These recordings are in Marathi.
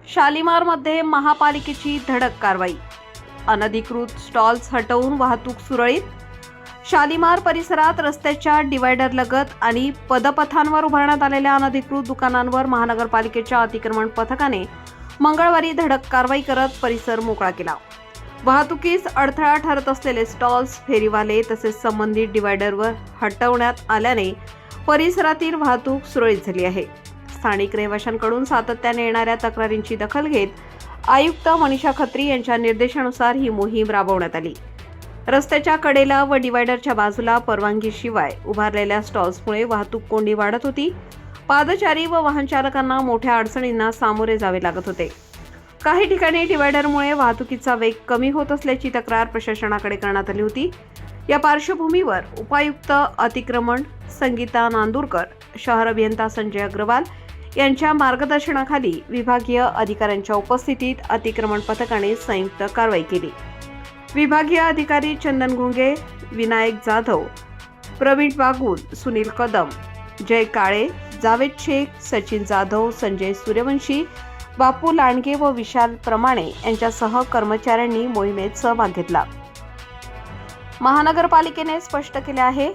शालिमारमध्ये महापालिकेची धडक कारवाई. अनधिकृत स्टॉल्स हटवून वाहतूक सुरळीत. शालिमार परिसरात रस्त्याच्या डिवायडरलगत आणि पदपथांवर उभारण्यात आलेल्या अनधिकृत दुकानांवर महानगरपालिकेच्या अतिक्रमण पथकाने मंगळवारी धडक कारवाई करत परिसर मोकळा केला. वाहतुकीस अडथळा ठरत असलेले स्टॉल्स, फेरीवाले तसेच संबंधित डिवायडरवर हटवण्यात आल्याने परिसरातील वाहतूक सुरळीत झाली आहे. स्थानिक रहिवाशांकडून सातत्याने येणाऱ्या तक्रारींची दखल घेत आयुक्त मनीषा खत्री यांच्या निर्देशानुसार ही मोहीम राबवण्यात आली. रस्त्याच्या कडेला व डिवायडरच्या बाजूला परवानगीशिवाय उभारलेल्या स्टॉल्समुळे वाहतूक कोंडी वाढत होती. पादचारी व वाहन चालकांना मोठ्या अडचणींना सामोरे जावे लागत होते. काही ठिकाणी डिवायडरमुळे वाहतुकीचा वेग कमी होत असल्याची तक्रार प्रशासनाकडे करण्यात आली होती. या पार्श्वभूमीवर उपायुक्त अतिक्रमण संगीता नांदुरकर, शहर अभियंता संजय अग्रवाल यांच्या मार्गदर्शनाखाली विभागीय अधिकाऱ्यांच्या उपस्थितीत अतिक्रमण पथकाने संयुक्त कारवाई केली. विभागीय अधिकारी चंदन घुंगे, विनायक जाधव, प्रवीण बागुल, सुनील कदम, जय काळे, जावेद शेख, सचिन जाधव, संजय सूर्यवंशी, बापू लांडगे व विशाल प्रमाणे यांच्यासह कर्मचाऱ्यांनी मोहिमेत सहभाग घेतला. महानगरपालिकेने स्पष्ट केले आहे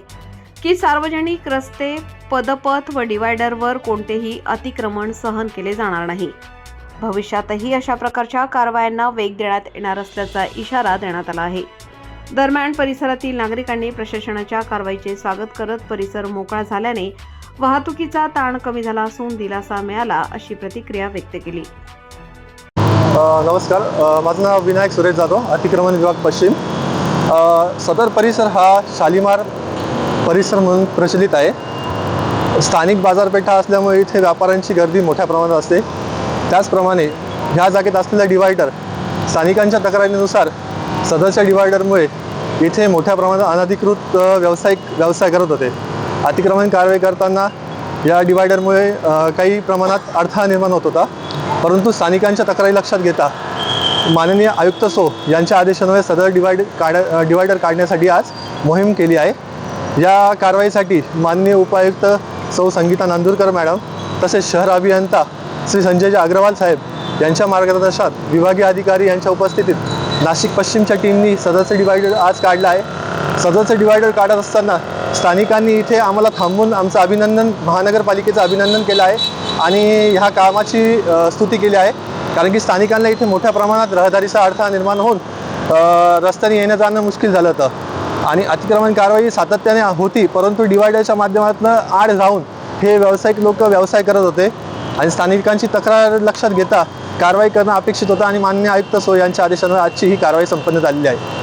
की सार्वजनिक रस्ते, पदपथ व डिवायडरवर कोणतेही अतिक्रमण सहन केले जाणार नाही. भविष्यातही अशा प्रकारच्या कारवायांना वेग देण्यात येणार असल्याचा इशारा देण्यात आला आहे. दरम्यान परिसरातील नागरिकांनी प्रशासनाच्या कारवाईचे स्वागत करत परिसर मोकळा झाल्याने वाहतुकीचा ताण कमी झाला असून दिलासा मिळाला अशी प्रतिक्रिया व्यक्त केली. नमस्कार, माझं नाव विनायक सुरेश जाधव, अतिक्रमण विभाग पश्चिम. सदर परिसर हा शालिमार परिसर म्हणून प्रचलित आहे. स्थानिक बाजारपेठा असल्यामुळे इथे व्यापाऱ्यांची गर्दी मोठ्या प्रमाणात असते. त्याचप्रमाणे ह्या जागेत असलेला डिवायडर स्थानिकांच्या तक्रारीनुसार सदरच्या डिवायडरमुळे इथे मोठ्या प्रमाणात अनधिकृत व्यवसाय करत होते. अतिक्रमण कारवाई करताना या डिवायडरमुळे काही प्रमाणात अडथळा निर्माण होत होता, परंतु स्थानिकांच्या तक्रारी लक्षात घेता माननीय आयुक्त सो यांच्या आदेशान्वये सदर डिवायडर काढण्यासाठी आज मोहीम केली आहे. या कारवाईसाठी माननीय उपायुक्त सौ संगीता नांदुरकर मॅडम तसेच शहर अभियंता श्री संजय अग्रवाल साहेब यांच्या मार्गदर्शनात विभागीय अधिकारी यांच्या उपस्थितीत नाशिक पश्चिमच्या टीमनी सदरचं डिवायडर आज काढलं आहे. सदरचं डिवायडर काढत असताना स्थानिकांनी इथे आम्हाला थांबून आमचं अभिनंदन, महानगरपालिकेचं अभिनंदन केलं आहे आणि ह्या कामाची स्तुती केली आहे. कारण की स्थानिकांना इथे मोठ्या प्रमाणात रहदारीचा अडथळा निर्माण होऊन रस्त्याने येणं जाणं मुश्किल झालं होतं आणि अतिक्रमण कारवाई सातत्याने होती, परंतु डिवायडरच्या माध्यमातून आड जाऊन हे व्यावसायिक लोक व्यवसाय करत होते आणि स्थानिकांची तक्रार लक्षात घेता कारवाई करणं अपेक्षित होतं आणि माननीय आयुक्त सो यांच्या आदेशानुसार आजची ही कारवाई संपन्न झालेली आहे.